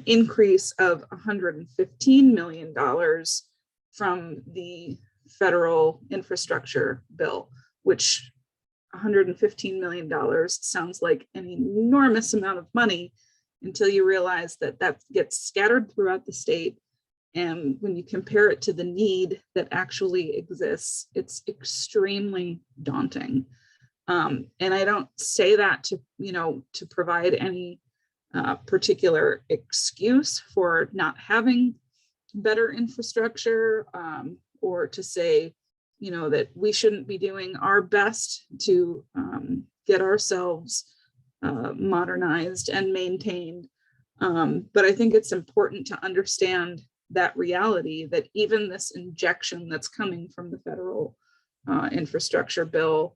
increase of $115 million from the federal infrastructure bill, which $115 million sounds like an enormous amount of money until you realize that that gets scattered throughout the state. And when you compare it to the need that actually exists, it's extremely daunting. And I don't say that to provide any particular excuse for not having better infrastructure, or to say, that we shouldn't be doing our best to get ourselves modernized and maintained. But I think it's important to understand that reality, that even this injection that's coming from the federal infrastructure bill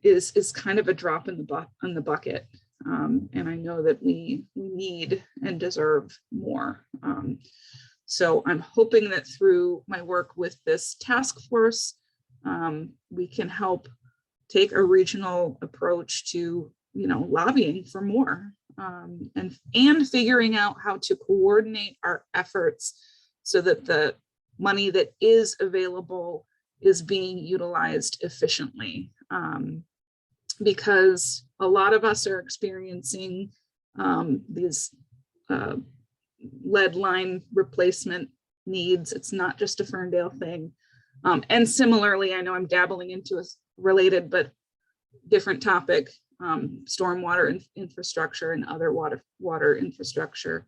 is kind of a drop in the bucket. And I know that we need and deserve more. So I'm hoping that through my work with this task force, we can help take a regional approach to, lobbying for more, and figuring out how to coordinate our efforts so that the money that is available is being utilized efficiently. Because a lot of us are experiencing these lead line replacement needs. It's not just a Ferndale thing. And similarly, I know I'm dabbling into a related but different topic, stormwater infrastructure and other water infrastructure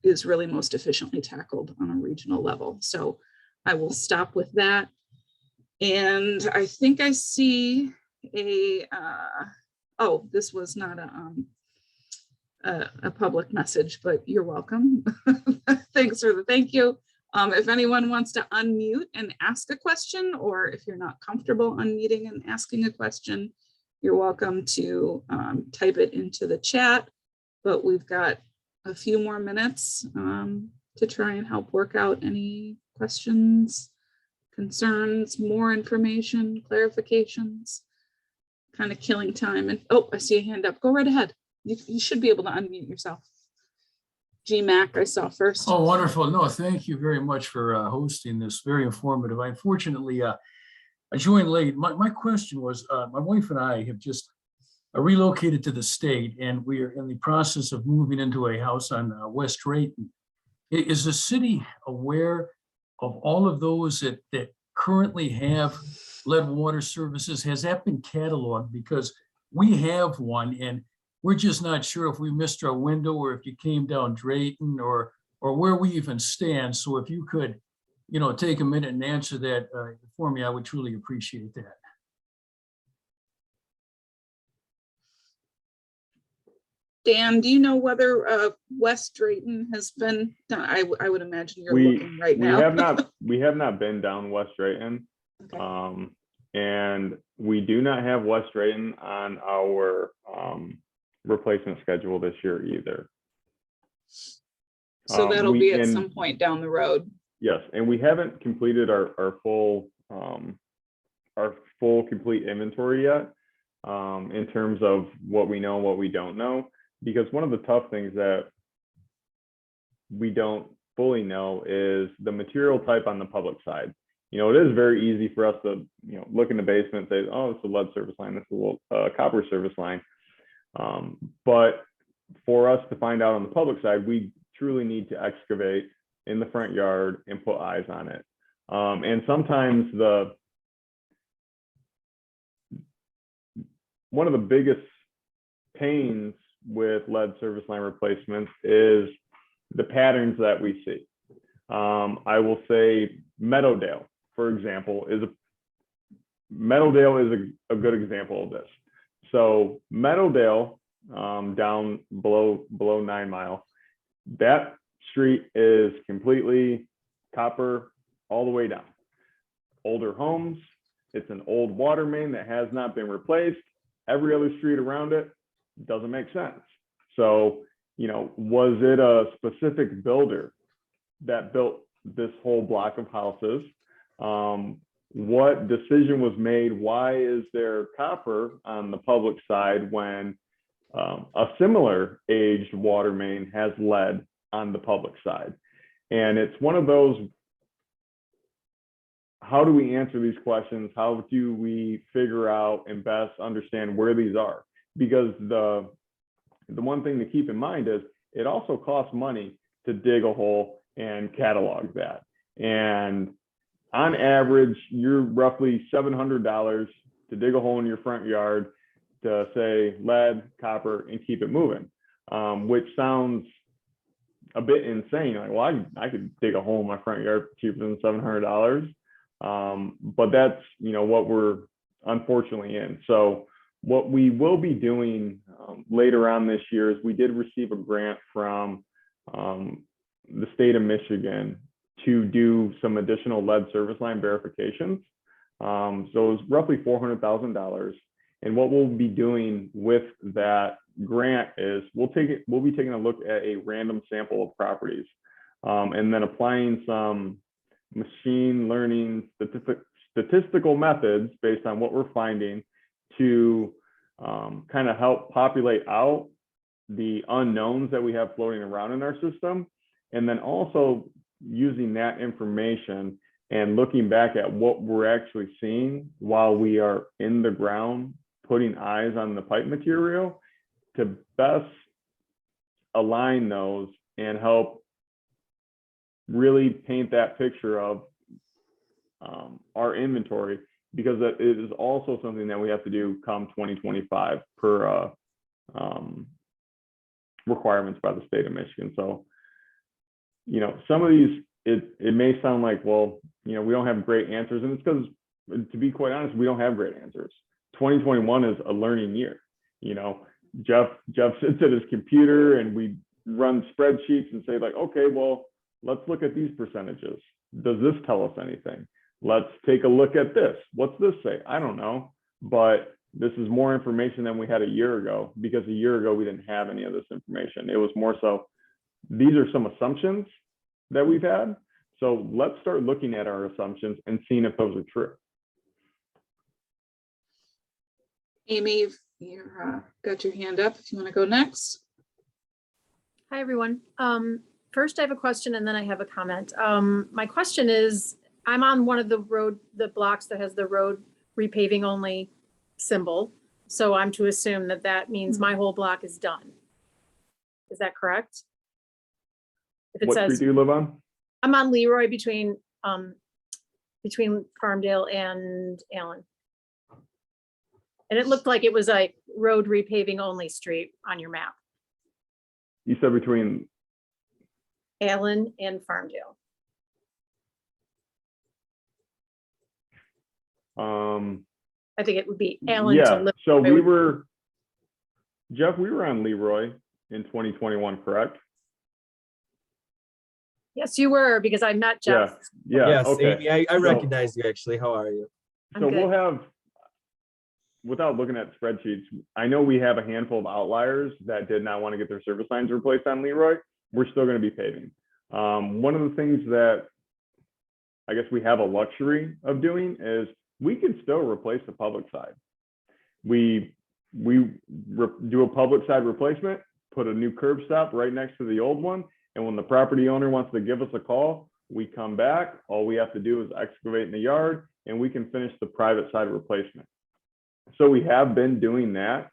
is really most efficiently tackled on a regional level. So I will stop with that. And I think I see this was not a public message, but you're welcome. Thanks for the thank you. If anyone wants to unmute and ask a question, or if you're not comfortable unmuting and asking a question, you're welcome to type it into the chat. But we've got a few more minutes to try and help work out any questions, concerns, more information, clarifications, kind of killing time. And I see a hand up. Go right ahead. You should be able to unmute yourself. GMAC, I saw first. Oh, wonderful. No, thank you very much for hosting this. Very informative. Unfortunately, I joined late. My question was, my wife and I have just relocated to the state, and we are in the process of moving into a house on West Drayton. Is the city aware of all of those that currently have lead water services? Has that been cataloged? Because we have one, and we're just not sure if we missed our window or if you came down Drayton or where we even stand. So if you could, take a minute and answer that for me, I would truly appreciate that. Dan, do you know whether West Drayton has been done? I would imagine you're We looking right we now. have not been down West Drayton. Okay. And we do not have West Drayton on our replacement schedule this year either. So that'll be at and some point down the road. yes, and we haven't completed our full complete inventory yet in terms of what we know and what we don't know, because one of the tough things that we don't fully know is the material type on the public side. It is very easy for us to, look in the basement and say, oh, it's a lead service line, this is a copper service line. But for us to find out on the public side, we truly need to excavate in the front yard and put eyes on it. And sometimes one of the biggest pains with lead service line replacements is the patterns that we see. I will say Meadowdale, for example, is a good example of this. So Meadowdale, down below 9 Mile, that street is completely copper all the way down. Older homes, it's an old water main that has not been replaced. Every other street around it doesn't make sense. So, was it a specific builder that built this whole block of houses? What decision was made? Why is there copper on the public side when a similar aged water main has lead on the public side? And it's one of those, how do we answer these questions? How do we figure out and best understand where these are? Because the one thing to keep in mind is it also costs money to dig a hole and catalog that. And on average, you're roughly $700 to dig a hole in your front yard to say lead, copper, and keep it moving, which sounds a bit insane. Like, well, I could dig a hole in my front yard for cheaper than $700. But that's, what we're unfortunately in. So what we will be doing later on this year is we did receive a grant from the state of Michigan to do some additional lead service line verifications. So it was roughly $400,000. And what we'll be doing with that grant is we'll be taking a look at a random sample of properties and then applying some machine learning statistical methods based on what we're finding to kind of help populate out the unknowns that we have floating around in our system. And then also using that information and looking back at what we're actually seeing while we are in the ground, putting eyes on the pipe material to best align those and help really paint that picture of our inventory, because it is also something that we have to do come 2025 per requirements by the state of Michigan. So, some of these, it may sound like, well, we don't have great answers. And it's because, to be quite honest, we don't have great answers. 2021 is a learning year. Jeff sits at his computer and we run spreadsheets and say like, okay, well, let's look at these percentages. Does this tell us anything? Let's take a look at this. What's this say? I don't know, but this is more information than we had a year ago, because a year ago we didn't have any of this information. It was more so, these are some assumptions that we've had. So let's start looking at our assumptions and seeing if those are true. Amy, you've got your hand up if you want to go next. Hi, everyone. First, I have a question and then I have a comment. My question is, I'm on one of the blocks that has the road repaving only symbol. So I'm to assume that means my whole block is done. Is that correct? If it What street says, do you live on? I'm on Leroy between Farmdale and Allen. And it looked like it was like road repaving only street on your map? You said between, Allen and Farmdale. I think it would be Allen to yeah, Lip. so I we would- were, Jeff, we were on Leroy in 2021, correct? Yes, you were, because I met Jeff. Yeah, Yes, okay. Amy, I So- recognize you actually. How are you? I'm So good. we'll have, without looking at spreadsheets, I know we have a handful of outliers that did not want to get their service lines replaced on Leroy. We're still going to be paving. One of the things that I guess we have a luxury of doing is we can still replace the public side. We do a public side replacement, put a new curb stop right next to the old one. And when the property owner wants to give us a call, we come back. All we have to do is excavate in the yard and we can finish the private side replacement. So we have been doing that.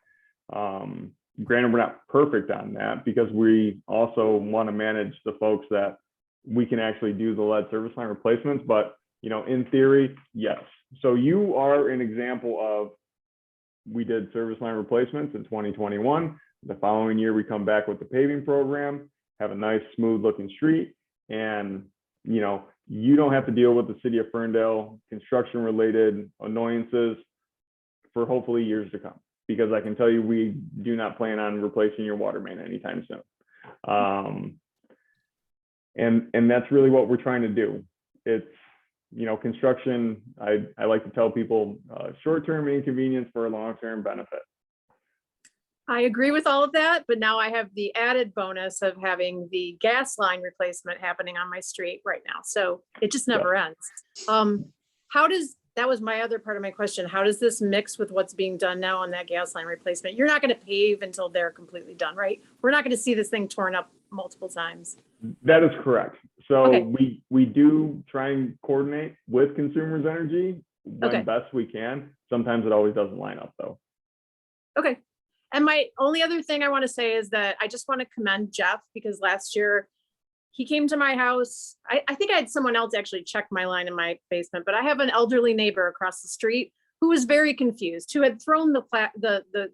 Granted, we're not perfect on that because we also want to manage the folks that we can actually do the lead service line replacements, but in theory, yes. So you are an example of, we did service line replacements in 2021. The following year, we come back with the paving program, have a nice smooth looking street. And, you don't have to deal with the city of Ferndale construction related annoyances for hopefully years to come, because I can tell you, we do not plan on replacing your water main anytime soon. And that's really what we're trying to do. It's, construction, I like to tell people, short-term inconvenience for a long-term benefit. I agree with all of that, but now I have the added bonus of having the gas line replacement happening on my street right now. So it just never ends. That was my other part of my question. How does this mix with what's being done now on that gas line replacement? You're not going to pave until they're completely done, right? We're not going to see this thing torn up multiple times. That is correct. So Okay. we do try and coordinate with Consumers Energy when Okay. best we can. Sometimes it always doesn't line up though. Okay. And my only other thing I want to say is that I just want to commend Jeff, because last year he came to my house. I think I had someone else actually check my line in my basement, but I have an elderly neighbor across the street who was very confused, who had thrown the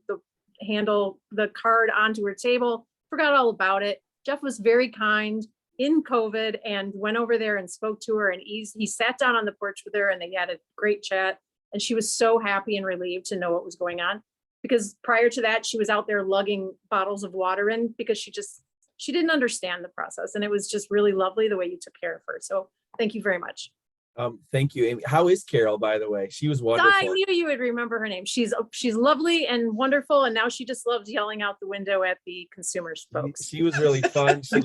handle, the card onto her table, forgot all about it. Jeff was very kind in COVID and went over there and spoke to her, and he sat down on the porch with her and they had a great chat. And she was so happy and relieved to know what was going on, because prior to that, she was out there lugging bottles of water in because she didn't understand the process. And it was just really lovely the way you took care of her. So thank you very much. Thank you, Amy. How is Carol, by the way? She was I wonderful. knew you would remember her name. She's lovely and wonderful. And now she just loves yelling out the window at the consumers folks. She was really fun. She's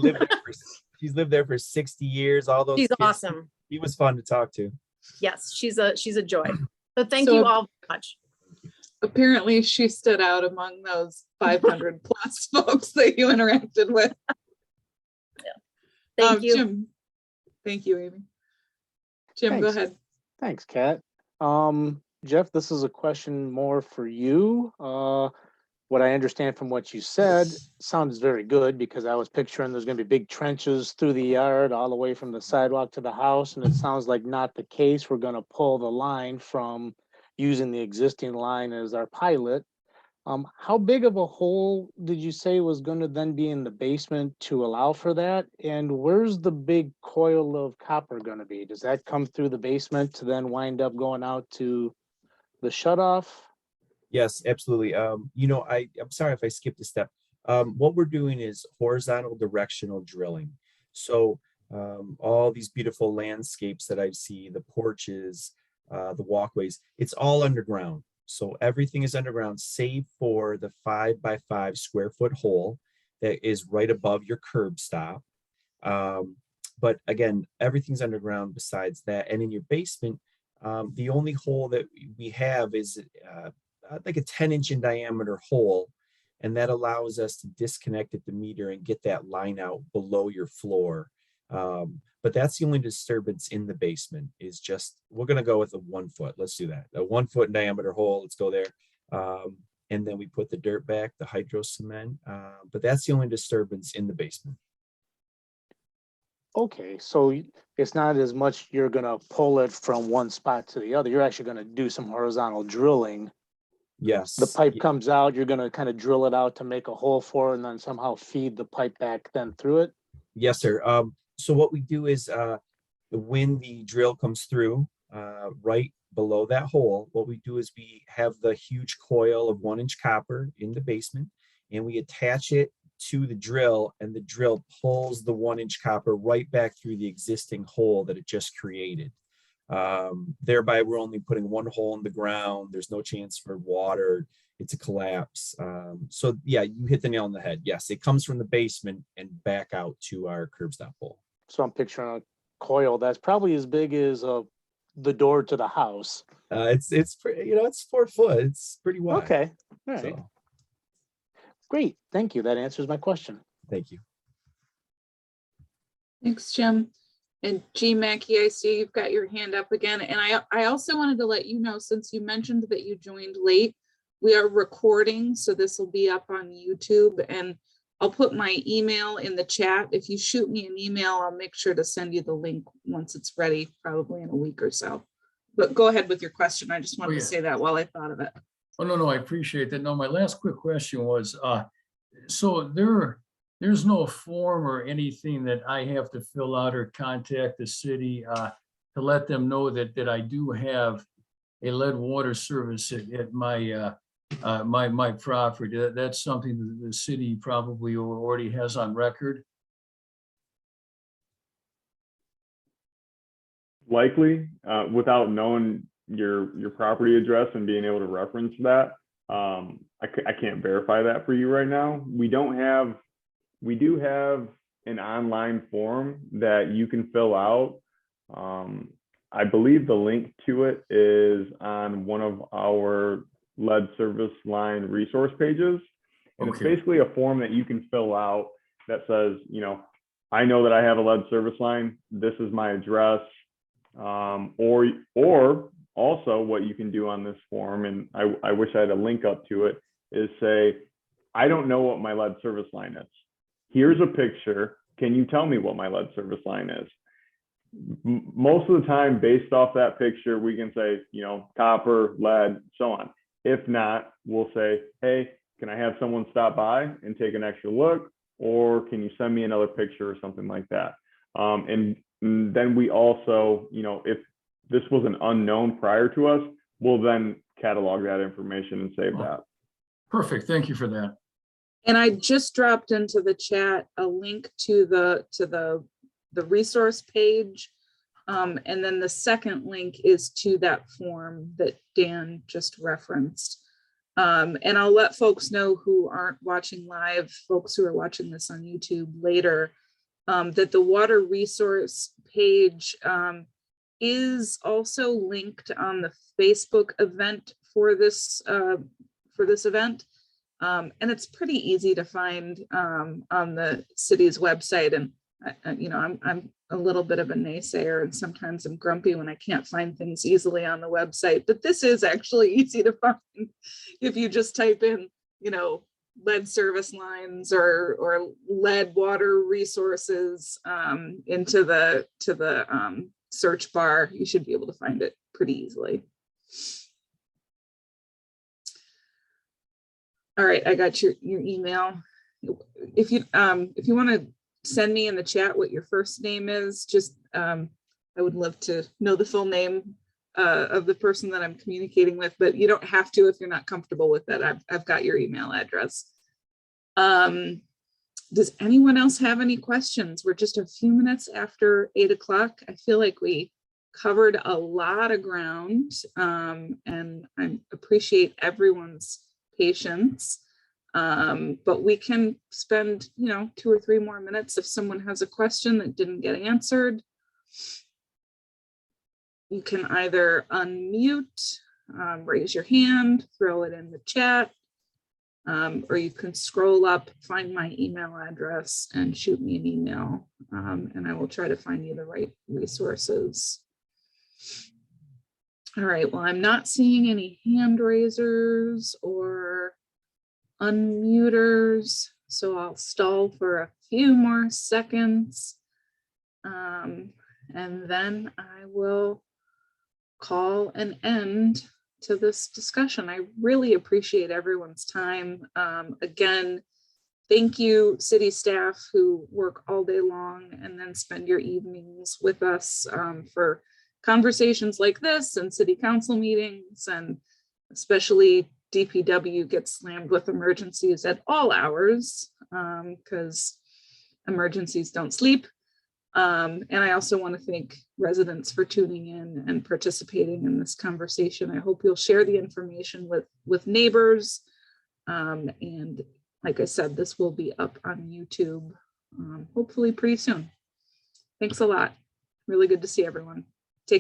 lived there for 60 years. All those She's kids. awesome. She was fun to talk to. Yes, she's a joy. So thank So- you all very much. Apparently she stood out among those 500 plus folks that you interacted with. Thank you. Jim. Thank you, Amy. Jim, go Thanks. ahead. Thanks, Kat. Jeff, this is a question more for you. What I understand from what you said sounds very good, because I was picturing there's going to be big trenches through the yard all the way from the sidewalk to the house. And it sounds like not the case. We're going to pull the line from using the existing line as our pilot. How big of a hole did you say was going to then be in the basement to allow for that? And where's the big coil of copper going to be? Does that come through the basement to then wind up going out to the shutoff? Yes, absolutely. I'm sorry if I skipped a step. What we're doing is horizontal directional drilling. So all these beautiful landscapes that I see, the porches, the walkways, it's all underground. So everything is underground, save for the 5x5 square foot hole that is right above your curb stop. But again, everything's underground besides that. And in your basement, the only hole that we have is like a 10-inch in diameter hole. And that allows us to disconnect at the meter and get that line out below your floor. But that's the only disturbance in the basement, is just, we're going to go with a 1 foot. Let's do that. A 1 foot in diameter hole. Let's go there. And then we put the dirt back, the hydro cement. But that's the only disturbance in the basement. Okay, so it's not as much you're going to pull it from one spot to the other. You're actually going to do some horizontal drilling Yes. The pipe comes out, you're gonna kind of drill it out to make a hole for it and then somehow feed the pipe back then through it? Yes, sir. So what we do is when the drill comes through, right below that hole, what we do is we have the huge coil of 1-inch copper in the basement, and we attach it to the drill, and the drill pulls the 1-inch copper right back through the existing hole that it just created. Thereby, we're only putting one hole in the ground. There's no chance for water. It's a collapse. So yeah, you hit the nail on the head. Yes, it comes from the basement and back out to our curb stop hole. So I'm picturing a coil that's probably as big as the door to the house. It's pretty, it's 4 foot. It's pretty wide. Okay, all right, So great, thank you. That answers my question. thank you. Thanks, Jim. And G Mackey, I see you've got your hand up again. And I also wanted to let you know, since you mentioned that you joined late, we are recording, so this will be up on YouTube, and I'll put my email in the chat. If you shoot me an email, I'll make sure to send you the link once it's ready, probably in a week or so. But go ahead with your question. I just wanted to say that while I thought of it. Oh, no, I appreciate that. No, my last quick question was, so there's no form or anything that I have to fill out or contact the city to let them know that I do have a lead water service at my my property. That's something that the city probably already has on record. Likely, without knowing your property address and being able to reference that, I can't verify that for you right now. We do have an online form that you can fill out. I believe the link to it is on one of our lead service line resource pages. And it's basically a form that you can fill out that says, I know that I have a lead service line. This is my address. Or also what you can do on this form, and I wish I had a link up to it, is say, I don't know what my lead service line is. Here's a picture. Can you tell me what my lead service line is? Most of the time, based off that picture, we can say, copper, lead, so on. If not, we'll say, hey, can I have someone stop by and take an extra look? Or can you send me another picture or something like that? And then we also, if this was an unknown prior to us, we'll then catalog that information and save that. Perfect. Thank you for that. And I just dropped into the chat a link to the resource page. And then the second link is to that form that Dan just referenced. And I'll let folks know who aren't watching live, folks who are watching this on YouTube later, that the water resource page is also linked on the Facebook event for this event. And it's pretty easy to find on the city's website. And I'm a little bit of a naysayer, and sometimes I'm grumpy when I can't find things easily on the website. But this is actually easy to find if you just type in, lead service lines or lead water resources into the search bar. You should be able to find it pretty easily. All right, I got your email. If you want to send me in the chat what your first name is, just I would love to know the full name of the person that I'm communicating with, but you don't have to if you're not comfortable with that. I've got your email address. Does anyone else have any questions? We're just a few minutes after 8 o'clock. I feel like we covered a lot of ground, and I appreciate everyone's patience. But we can spend, 2 or 3 more minutes if someone has a question that didn't get answered. You can either unmute, raise your hand, throw it in the chat, or you can scroll up, find my email address, and shoot me an email, and I will try to find you the right resources. All right, well, I'm not seeing any hand raisers or unmuters, so I'll stall for a few more seconds, and then I will call an end to this discussion. I really appreciate everyone's time. Again, thank you, city staff who work all day long and then spend your evenings with us for conversations like this and city council meetings, and especially DPW gets slammed with emergencies at all hours because emergencies don't sleep. And I also want to thank residents for tuning in and participating in this conversation. I hope you'll share the information with neighbors. And like I said, this will be up on YouTube, hopefully pretty soon. Thanks a lot. Really good to see everyone.